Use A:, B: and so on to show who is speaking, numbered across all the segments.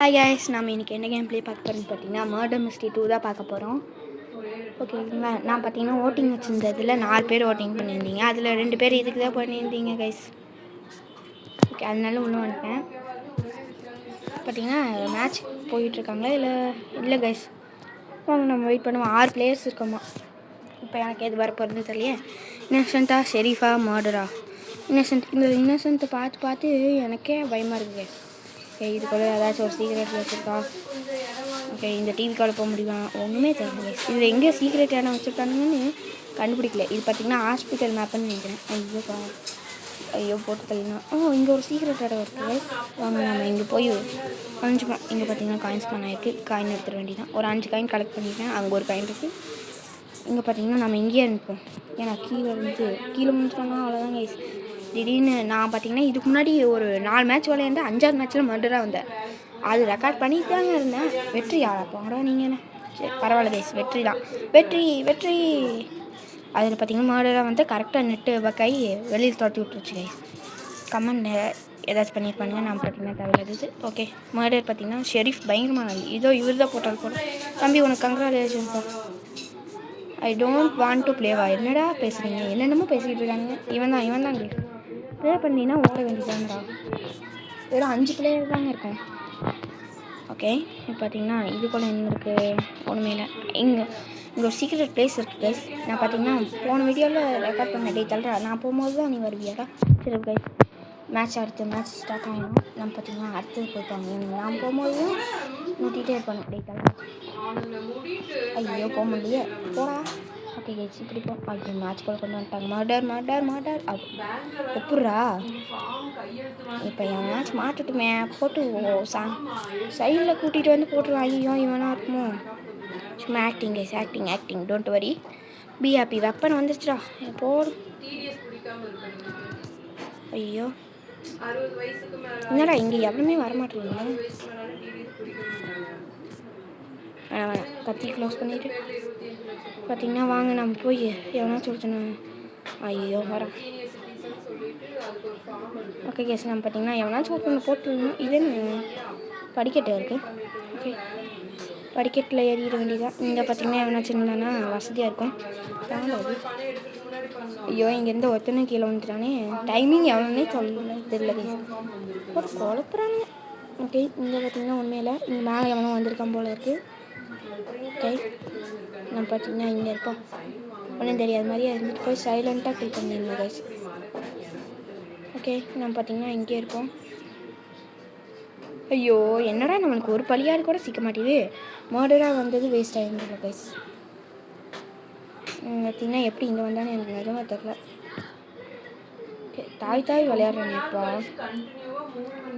A: Hi guys, நம்ம இன்றைக்கி என்ன கேம் ப்ளே பார்க்க போகிறோம்னு பார்த்தீங்கன்னா மர்டர் மிஸ்ட்ரி 2 தான் பார்க்க போகிறோம். ஓகேங்களா, நான் பார்த்தீங்கன்னா ஓட்டிங் வச்சுருந்ததில் 4 பேர் ஓட்டிங் பண்ணியிருந்தீங்க. அதில் 2 பேர் இதுக்கு தான் பண்ணியிருந்தீங்க கைஸ். ஓகே, அதனால உள்ளே வந்துட்டேன். பார்த்தீங்கன்னா மேட்ச் போயிட்டுருக்காங்களா இல்லை கைஸ், வாங்க நம்ம வெயிட் பண்ணுவோம். 6 பிளேயர்ஸ் இருக்கோமா. இப்போ எனக்கு எது வரப்போகிறது தெரியலையே. இன்னசென்ட்டா, ஷெரீஃபா, மர்டரா? இந்த இன்னசென்ட்டை பார்த்து எனக்கே பயமாக இருக்குது கைஸ். ஓகே, இதுக்குள்ளே ஏதாச்சும் ஒரு சீக்ரெட் வச்சுருக்கா? ஓகே, இந்த டிவி கால் போக முடியுமா? ஒன்றுமே தெரியல. இதில் எங்கே சீக்ரெட் இடம் வச்சுருக்காங்கன்னு கண்டுபிடிக்கல. இது பார்த்திங்கன்னா ஹாஸ்பிட்டல் மேப்புன்னு நினைக்கிறேன். ஐயோ போட்டு தள்ளினா. இங்கே ஒரு சீக்ரெட் இடம் இருக்குது. வாங்க நம்ம இங்கே போய் 5 இங்கே பார்த்திங்கன்னா காயின்ஸ் ஆகிருக்கு. காயின் எடுத்துட வேண்டியதான். ஒரு 5 காயின் கலெக்ட் பண்ணிட்டேன். அங்கே ஒரு காயின் இருக்குது. இங்கே பார்த்திங்கன்னா நம்ம இங்கேயே இருப்போம். ஏன்னா கீழே முடிச்சிட்டோம்னா அவ்வளோதான் கைஸ். திடீர்னு நான் பார்த்திங்கன்னா இதுக்கு முன்னாடி ஒரு 4 மேட்ச் விளையாண்டு 5ஆவது மேட்ச்சில் மர்டராக வந்தேன். அது ரெக்கார்ட் பண்ணிட்டு தாங்க இருந்தேன். வெற்றி போங்கடா நீங்கள் என்ன. சரி பரவாயில்ல கைஸ், வெற்றி தான். வெற்றி அதில் பார்த்திங்கன்னா மர்டராக வந்து கரெக்டாக நெட்டு பக்காய் வெளியில் தொட்டி விட்டுருச்சு கைஸ். கமெண்ட் ஏதாச்சும் பண்ணியிருப்பானுங்க. நான் பார்த்திங்கன்னா தேவையில்லாது. ஓகே, மர்டர் பார்த்திங்கன்னா ஷெரீஃப் பயங்கரமான இதோ இவர் தான் போட்டால் தம்பி உனக்கு congratulation sir. I don't want to ப்ளேவா? என்னடா பேசுகிறீங்க? என்னென்னமோ பேசிக்கிட்டு இருக்காங்க. இவன் தான் கைஸ். ப்ளே பண்ணினா ஓட வேண்டியதான்டா. வெறும் 5 பிளேயர் தாங்க இருக்கும். ஓகே, இப்போ பார்த்தீங்கன்னா இதுக்குள்ளே என்ன இருக்குது? ஒன்றுமே இல்லை. இங்கே ஒரு சீக்ரெட் பிளேஸ் இருக்குது கைஸ். நான் பார்த்தீங்கன்னா போன வீடியோவில் ரெக்கார்ட் பண்ண டே தள்ளுறா. நான் போகும்போது தான் நீ வருவியாடா? சரி கைஸ், அடுத்த மேட்ச் ஸ்டார்ட் ஆகிடும். நம்ம பார்த்தீங்கன்னா அடுத்தது போய்ப்பாங்க. நான் போகும்போது தான் ஊட்டிகிட்டே இருப்பாங்க டே தள்ளுறா. ஐயோ போக முடியலையே, போடா. ஓகே கைஸ், இப்படி ஐயோ மேட்ச் கூட கொண்டு வந்துட்டாங்க. மர்டர் எப்பட்றா? இப்போ என் மேட்ச் மாட்டட்டுமே போட்டு சைடில் கூட்டிகிட்டு வந்து போட்டுருவான். ஐயோ இவனா இருக்குமோ? சும்மா acting guys, acting. Don't worry, be happy. Weapon வந்துருச்சுடா போடு. ஐயோ என்னடா இங்கே எவனுமே வரமாட்டேங்க. கத்தி க்ளோஸ் பண்ணிவிட்டு பார்த்தீங்கன்னா வாங்க நம்ம போய் எவனா சொல்லிட்டேன். ஐயோ வரேன். ஓகே கேஸ், நம்ம பார்த்தீங்கன்னா எவனாச்சும் ஒருத்தவங்க போட்டுருந்தோம். இதுன்னு படிக்கட்டு இருக்குது. ஓகே, படிக்கட்டில் ஏறிட வேண்டியதான். இங்கே பார்த்தீங்கன்னா எவனாச்சும் இருந்தானா வசதியாக இருக்கும். ஐயோ இங்கேருந்து ஒருத்தனை கீழே வந்துட்டானே. டைமிங் எவ்வளோன்னே தெரியல கேஸ், ஒரு குழப்புறாங்க. ஓகே, இங்கே பார்த்தீங்கன்னா உண்மையில் இங்கே மேலே எவனோ வந்திருக்கான் போல் இருக்குது. ஓகே, நம்ம பார்த்தீங்கன்னா இங்கே இருப்போம். ஒன்றும் தெரியாத மாதிரியே இருந்துட்டு போய் சைலண்ட்டாக கில் பண்ணிடுங்க கைஸ். ஓகே, நம்ம பார்த்தீங்கன்னா இங்கே இருப்போம். ஐயோ என்னடா நம்மளுக்கு ஒரு பழியாடு கூட சிக்க மாட்டேது. மர்டராக வந்தது வேஸ்ட் ஆகிருந்துல கைஸ். பார்த்தீங்கன்னா எப்படி இங்கே வந்தானே எனக்கு நிஜமாக தெரில. தாய் விளையாடுறானே இப்போ.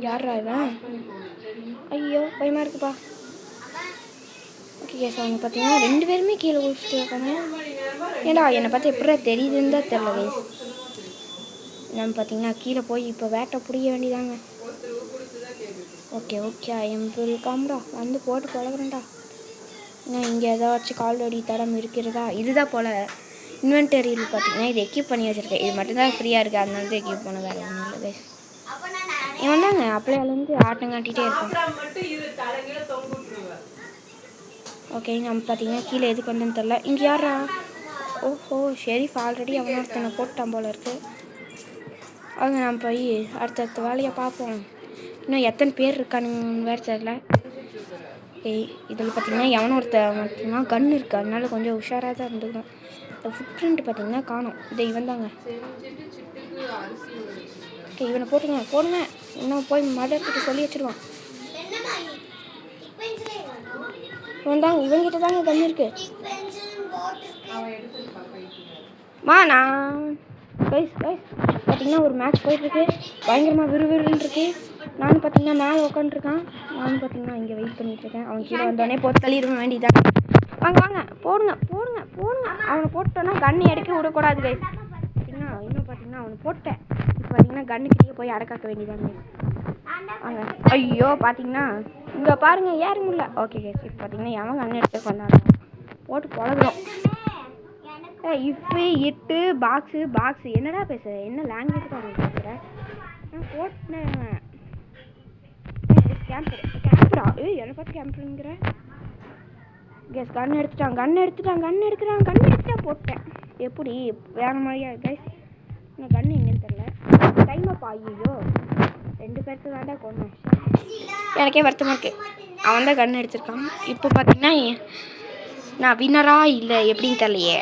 A: யாரா இவன்? ஐயோ பயமாக இருக்குப்பா. ஓகே கேஸ், அவங்க பார்த்தீங்கன்னா 2 பேருமே கீழே குளிச்சுட்டு இருக்காங்க. ஏடா என்னை பார்த்து எப்படா தெரியுதுன்னு தான் தெரில கைஸ். நம்ம பார்த்தீங்கன்னா கீழே போய் இப்போ வேட்டை பிடிக்க வேண்டியதாங்க. Okay I am full camera. வந்து போட்டு பழகிறேன்டா. இன்னும் இங்கே ஏதாச்சும் கால்வடி தடம் இருக்கிறதா? இதுதான் போல் இன்வென்டரியில் பார்த்தீங்கன்னா இது எக்யூப் பண்ணி வச்சுருக்கேன். இது மட்டும்தான் ஃப்ரீயாக இருக்குது, அதனால தான் எக்யூப் பண்ண வேறு ஒன்றும் இல்லை கைஸ். இவன் தாங்க அப்படியாலேருந்து ஆட்டம் காட்டிகிட்டே இருப்பான். ஓகே, நம்ம பார்த்தீங்கன்னா கீழே எதுக்கு வந்தேன்னு தெரில. இங்கே யாரா? ஓஹோ ஷெரீஃப் ஆல்ரெடி அவனை ஒருத்தனை போட்டான் போல் இருக்குது. அவங்க நம்ம போய் அடுத்த வேலையை பார்ப்போம். இன்னும் எத்தனை பேர் இருக்கானுங்கன்னு வேறு தெரில. இதில் பார்த்திங்கன்னா எவனோ மட்டும்னா கன் இருக்குது, அதனால கொஞ்சம் உஷாராக தான் இருந்துக்கணும். இந்த ஃபுட் பிரிண்ட் பார்த்திங்கன்னா காணும். இவன் தாங்க. ஓகே, இவனை போடுங்க. இன்னும் போய் மதர்கிட்ட சொல்லி வச்சுருவான். இவங்கிட்ட தாங்க கன் இருக்கு. நான் கைஸ் பார்த்தீங்கன்னா ஒரு மேட்ச் போயிட்டுருக்கு. பயங்கரமாக விறுவிறுன்னு இருக்குது. நானும் பார்த்தீங்கன்னா மேலே உட்காந்துருக்கான். நானும் பார்த்தீங்கன்னா இங்கே வெயிட் பண்ணிகிட்ருக்கேன். அவன் கீழே வந்தோடனே போட்டு தள்ளிட வேண்டியதான். வாங்க போடுங்க. அவனை போட்டோன்னா கன்று எடுக்க விடக்கூடாது கைஸ். பார்த்தீங்கன்னா இன்னும் பார்த்தீங்கன்னா அவனை போட்டேன். இப்போ பார்த்தீங்கன்னா கன்னுக்கிட்டே போய் அடக்காக்க வேண்டியதாங்க. வாங்க. ஐயோ பார்த்தீங்கன்னா இங்கே பாருங்கள் ஏற முடியல. ஓகே கைஸ், இப்போ பார்த்தீங்கன்னா எவன் கன்று எடுத்து கொண்டாடுறோம் போட்டு பழகிறோம். இஃப்பு இட்டு பாக்ஸு என்னடா பேசுகிற? என்ன லாங்குவேஜ் தான் பேசுகிற? நான் போட்டேன். கேம்பரா என்ன பார்த்து கேம்ப்ங்கிற கேஸ் கன் எடுத்துட்டான் போட்டேன். எப்படி வேறு மாதிரியா கைஸ்? இன்னும் கன் எங்கேன்னு தெரில. டைமப்பா. ஐயோ 2 பேருக்கு தாண்டா கொண்டேன். எனக்கே வருத்தமாக இருக்குது. அவன் தான் கன் எடுத்திருக்கான். இப்போ பார்த்தீங்கன்னா நான் வின்னரா இல்லை எப்படின்னு தெரியலையே.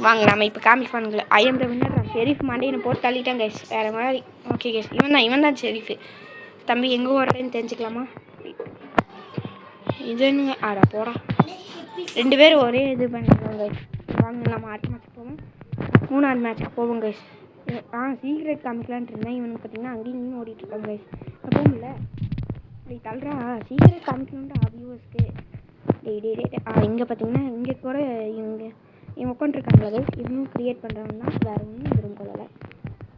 A: வாங்க நம்ம இப்போ காமிப்பானுங்களே. I'm the winner. ஷெரீஃப் மண்டையை போட்டு தள்ளிட்டேன் கைஸ். வேறு மாதிரி. ஓகே கைஸ், இவன் தான் ஷெரீஃபு. தம்பி எங்கே ஓடுறேன்னு தெரிஞ்சுக்கலாமா? இதுன்னு ஆடா போடா. 2 பேரும் ஒரே இது பண்ணிடுவோம் கைஸ். வாங்க நம்ம அடுத்த மேட்ச் போவோம். 3ஆவது மேட்ச்சுக்கு போவோம் கைஸ். சீக்ரெட் காமிக்கலான்ட்டு இருந்தேன். இவனுக்கு பார்த்தீங்கன்னா அங்கேயும் ஓடிட்டுருக்காங்க கைஸ். போகல இப்படி தள்ளுறா. சீக்ரெட் காமிக்கணுன்ட்டு வியூவர்ஸ்க்கு இங்கே பார்த்தீங்கன்னா இங்கே கூட இவங்க உட்காந்துருக்காங்களா கைஸ். இவனும் க்ரியேட் பண்ணுறவங்கன்னா வேறு ஒன்றும் விரும்ப கொள்ளலை.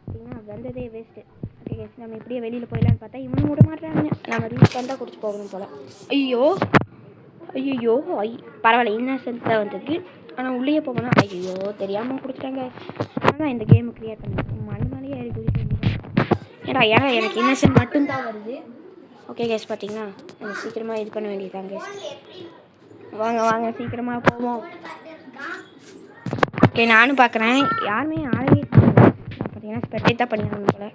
A: பார்த்தீங்கன்னா வந்ததே வேஸ்ட்டு. ஓகே கைஸ், நம்ம இப்படியே வெளியில் போயிடலான்னு பார்த்தா இவனும் விட மாட்டாங்க. நம்ம ரீச் வந்தால் குடிச்சு போகணும் போல். ஐயோ பரவாயில்ல, இன்னசென்ஸ் தான் வந்திருக்கு. ஆனால் உள்ளே போகணும். ஐயோ தெரியாமல் கொடுத்துட்டாங்க. ஆனால் இந்த கேமை க்ரியேட் பண்ணி மண்ணுமாலேயே ஏறி குடிக்க ஏன்னா எனக்கு இன்னசென்ட் மட்டும்தான் வருது. ஓகே கேஸ், பார்த்தீங்கன்னா நம்ம சீக்கிரமாக இது பண்ண வேண்டியதுதான் கேஸ். வாங்க சீக்கிரமாக போவோம். ஓகே நானும் பார்க்குறேன். யாருமே ஆளவே பார்த்தீங்கன்னா ஸ்பெக்டேட் தான் பண்ணிடுறாங்க போல்.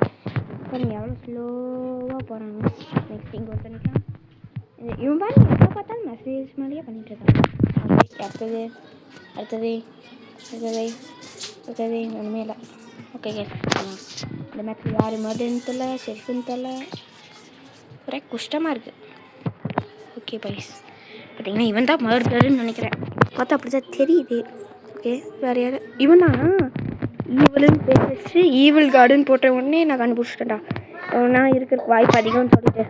A: பாருங்க எவ்வளோ ஸ்லோவாக போகிறாங்க. நெக்ஸ்ட் இங்கே ஒருத்தர் நிற்கலாம். இவன் பாருங்க எப்போ பார்த்தாலும் மெசேஜ் மாதிரியே பண்ணிகிட்டு இருக்காங்க. அடுத்தது ஒன்றுமே இல்லை. ஓகே கேஸ், இந்த மேட்ச்சில் யார் மர்டர்னு தெரியல, ஷெரீஃப்னு தெரியல. ஒரே கஷ்டமாக இருக்குது. ஓகே பைஸ், பார்த்தீங்கன்னா இவன் தான் மர்டர்னு நினைக்கிறேன். பார்த்தா அப்படி தான் தெரியுது. ஓகே வேறு யார்? இவன் தான் ஈவலுன்னு பேசிச்சு. ஈவில் கார்டுன்னு போட்ட உடனே நான் கண்டுபிடிச்சிட்டேன்டா. நான் இருக்கிறதுக்கு வாய்ப்பு அதிகம்னு சொல்லிட்டு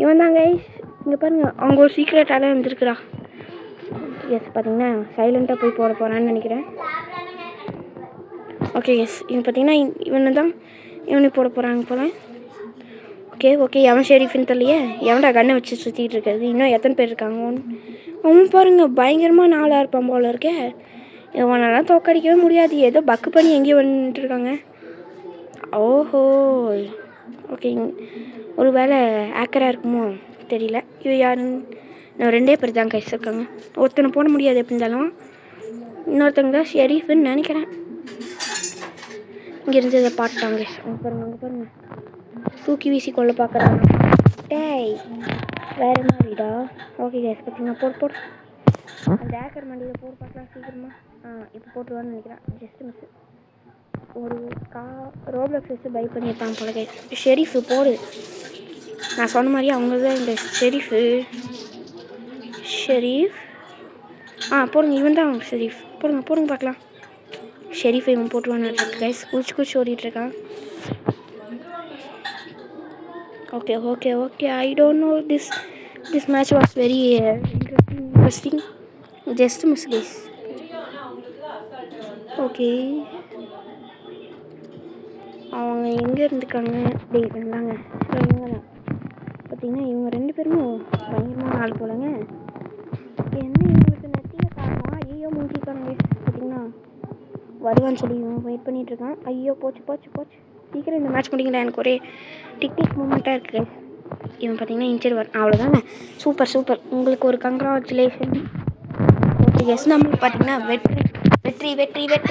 A: இவன் தான் கைஸ். இங்கே பாருங்கள், அவங்க ஒரு சீக்ரெட்டால வந்துருக்குறா. எஸ், பார்த்தீங்கன்னா சைலண்ட்டாக போய் போட போகிறான்னு நினைக்கிறேன். ஓகே எஸ், இவன் பார்த்தீங்கன்னா இவனுக்கு போட போகிறாங்க போல். ஓகே எவன் ஷெரீஃப்னு தெரியலையே. எவன்டா கண்ணை வச்சு சுற்றிட்டு இருக்கிறது? இன்னும் எத்தனை பேர் இருக்காங்க? அவன் பாருங்கள் பயங்கரமாக நாளாக இருப்பான் போல் இருக்கே. இவனெல்லாம் தோக்கடிக்கவே முடியாது. ஏதோ பக்கு பண்ணி எங்கேயோ வந்துட்டுருக்காங்க. ஓஹோ ஓகே, ஒரு வேளை ஆக்கராக இருக்குமோ தெரியல. இவ யாருன்னு நான் 2 பேர் தான் கைஸ் இருக்காங்க. ஒருத்தனை போட முடியாது எப்படி இருந்தாலும். இன்னொருத்தங்க தான் ஷெரீஃப்னு நினைக்கிறேன். இங்கே இருந்து இதை பாட்டாங்க. அங்கே பாருங்க தூக்கி வீசி கொள்ள பார்க்குறாங்க. டேய் வேறு மாதிரிடா. ஓகே கைஸ், பார்த்தீங்கன்னா போடு அந்த ஆக்கர் மண்டியில் போட்டு பார்க்கலாம் சீக்கிரமாக. இப்போ போட்டுருவான்னு நினைக்கிறேன். Just miss. ஒரு ரோப்ளக்ஸ் வச்சு பை பண்ணியிருப்பாங்க போல கைஸ். ஷெரீஃபு போடு. நான் சொன்ன மாதிரி அவங்க தான் இந்த ஷெரீஃப். போடுங்க. இவன் தான் அவங்க ஷெரீஃப். போடுங்க பார்க்கலாம். ஷெரீஃப் இவன் போட்டுருவான்னு இருக்கு கைஸ். குளிச்சு ஓடிட்டுருக்கான். Okay. I don't know. This match was very interesting. Just miss guys. Okay. அவங்க எங்கே இருந்துக்காங்க? இருந்தாங்க. இவங்க தான் பார்த்தீங்கன்னா இவங்க 2 பேரும் பயங்கரமான ஆள் போலங்க. என்ன இவங்களுக்கு நெத்தியை காரணமா? ஐயோ மூஞ்சிக்காங்க. பார்த்தீங்கன்னா வருவான்னு சொல்லி இவன் வெயிட் பண்ணிகிட்ருக்கான். ஐயோ போச்சு. சீக்கிரம் இந்த மேட்ச் முடிங்களா. எனக்கு ஒரே டிக்டிக் மூமெண்ட்டாக இருக்குது. இவன் பார்த்தீங்கன்னா இன்ஜர் அவ்வளோதாங்க. சூப்பர். உங்களுக்கு ஒரு கங்க்ராச்சுலேஷன். ஓகே கேஸ், நம்மளுக்கு பார்த்தீங்கன்னா வெற்றி கேஸ்.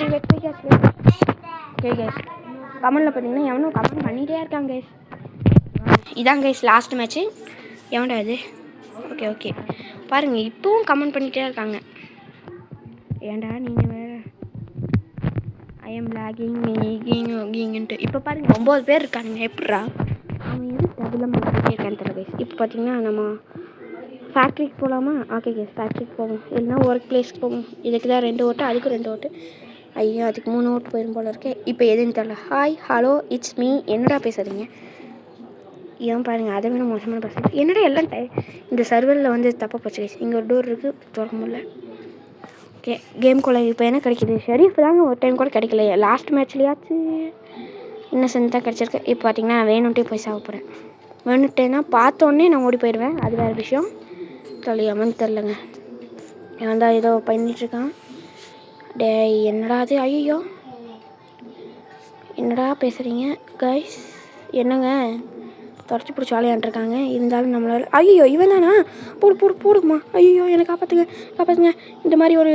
A: ஓகே கேஸ், கமெண்டில் பார்த்தீங்கன்னா எவனும் கமெண்ட் பண்ணிகிட்டே இருக்காங்க கேஸ். இதான் கேஸ் லாஸ்ட் மேட்ச்சு. எவன்டா இது? ஓகே பாருங்கள், இப்போவும் கமெண்ட் பண்ணிகிட்டே இருக்காங்க. ஏன்டா நீங்கள் வேறு ஐ எம் லாகிங்ன்ட்டு. இப்போ பாருங்கள் 9 பேர் இருக்காங்க. எப்பட்றா அவன் எதுக்கு அதெல்லாம் பண்ணிகிட்டே இருக்கான்னு தெரியல கைஸ். இப்போ பார்த்தீங்கன்னா நம்ம ஃபேக்ட்ரிக்கு போகலாமா? ஓகே கேஸ், ஃபேக்ட்ரிக்கு போவோம். இல்லைன்னா ஒர்க் பிளேஸ்க்கு போவோம். இதுக்கு தான் 2 ஓட்டு, அதுக்கு 2 ஓட்டு. ஐயோ அதுக்கு 3 ஓட்டு போயிடும் போல இருக்கே. இப்போ எதுன்னு தெரியல. Hi hello it's me. என்னடா பேசுகிறீங்க? ஏன் பாருங்கள், அதை விட மோசமான பேசுகிறேன். என்னடா எல்லாம் இந்த சர்வரில் வந்து தப்பாக போச்சு கைஸ். இங்கே ஒரு டோர் இருக்குது, திறக்க முடியல. ஓகே கேம் குள்ள இப்போ என்ன கிடைக்கிது? ஷெரீஃப் தாங்க ஒரு டைம் கூட கிடைக்கல. லாஸ்ட் மேட்ச்லேயாச்சு இன்னசென்ட் தான் கிடச்சிருக்கு. இப்போ பார்த்தீங்கன்னா நான் வேணுன்ட்டே போய் சாப்பிட போகிறேன். வேணுட்டேன்னா பார்த்தோன்னே நான் ஓடி போயிடுவேன். அது வேறு விஷயம். தொலையாமன்னு தெரிலங்க. இவன் தான் ஏதோ பண்ணிகிட்ருக்கான். டேய் என்னடா அது? ஐயோ என்னடா பேசுகிறீங்க கைஸ்? என்னங்க துரத்தி பிடிச்சி விளையாண்டுருக்காங்க. இருந்தாலும் நம்மளால் ஐயோ இவன் தானா போடுமா. ஐயோ என்னை காப்பாற்றுங்க. இந்த மாதிரி ஒரு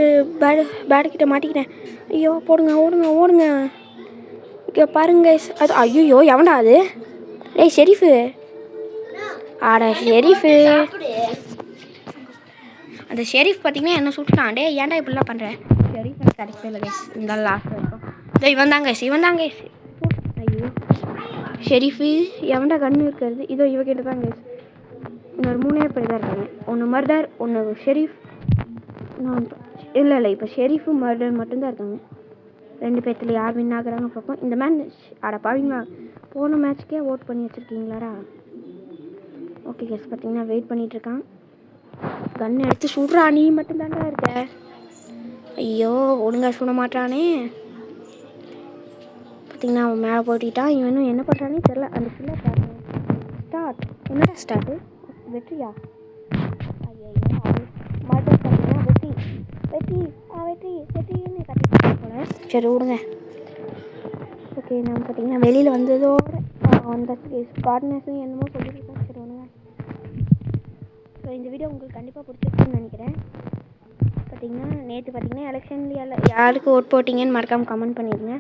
A: பேடுக்கிட்ட மாட்டிக்கிட்டேன். ஐயோ ஓடுங்க. இங்கே பாருங்க அது. ஐயோ எவன்டா அது? டேய் ஷெரீஃபு. ஷெரீஃபு. அந்த ஷெரீஃப் பார்த்தீங்கன்னா என்ன சுட்டுட்டான். டே ஏன்டா இப்படிலாம் பண்ணுறேன்? ஷெரீஃப் எனக்கு கிடைக்கவே இல்லை கைஸ். இருந்தாலும் லாஸ்ட் வரைக்கும் இதோ இவன் தாங்க கைஸ். ஐயோ ஷெரீஃபு எவன்டா கன்று இருக்கிறது? இதோ இவகிட்ட தான் கைஸ். இன்னொரு 3 பேர் தான் இருக்காங்க. ஒன்று மர்டர், ஒன்று ஷெரீஃப், இல்லை இப்போ ஷெரீஃபு மர்டர் மட்டும்தான் இருக்காங்க. 2 பேர்த்துல யார் வின் ஆகுறாங்க பார்ப்போம். இந்த மேட்ச் பாவீங்களா, போன மேட்ச்க்கே ஓட் பண்ணி வச்சுருக்கீங்களாடா? ஓகே கைஸ் பார்த்தீங்கன்னா வெயிட் பண்ணிகிட்ருக்கான். கன் எடுத்து சுடுறா, நீ மட்டும்தான்டா இருக்க. ஐயோ ஒழுங்கா சுட மாட்டானே. பார்த்தீங்கன்னா அவன் மேலே போட்டிட்டான். இவனும் என்ன பண்ணுறானே தெரில. அந்த பிள்ளை ஸ்டார்ட். என்னடா ஸ்டார்ட்டு? வெற்றியா? ஐயோ மர்டர் பார்த்தீங்கன்னா வெற்றின்னு கட்டிட்டு போல. சரி விடுங்க. ஓகே நம்ம பார்த்தீங்கன்னா வெளியில் வந்ததோடு அந்த கார்டினேஷன் என்னமோ சொல்லியிருக்கேன். சரி விடுங்க. ஸோ இந்த வீடியோ உங்களுக்கு கண்டிப்பாக பிடிச்சிருக்குன்னு நினைக்கிறேன். நேற்று பார்த்தீங்கன்னா எலெக்ஷனில் யாருக்கு ஓட் போட்டிங்கன்னு மறக்காமல் கமெண்ட் பண்ணிடுங்க.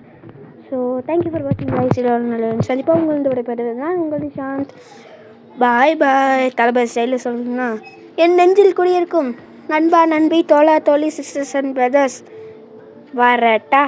A: ஸோ தேங்க்யூ ஃபார் வாட்சிங் கைஸ். நல்ல சந்திப்பாக உங்களது விடைபெறுவது தான் உங்கள் நிஷாந்த். பாய். தளபதி ஸ்டைலில் சொல்லணும்னா என் நெஞ்சில் குடியிருக்கும் நண்பா, நண்பி, தோழா, தோழி, சிஸ்டர்ஸ் அண்ட் பிரதர்ஸ் வரட்டா.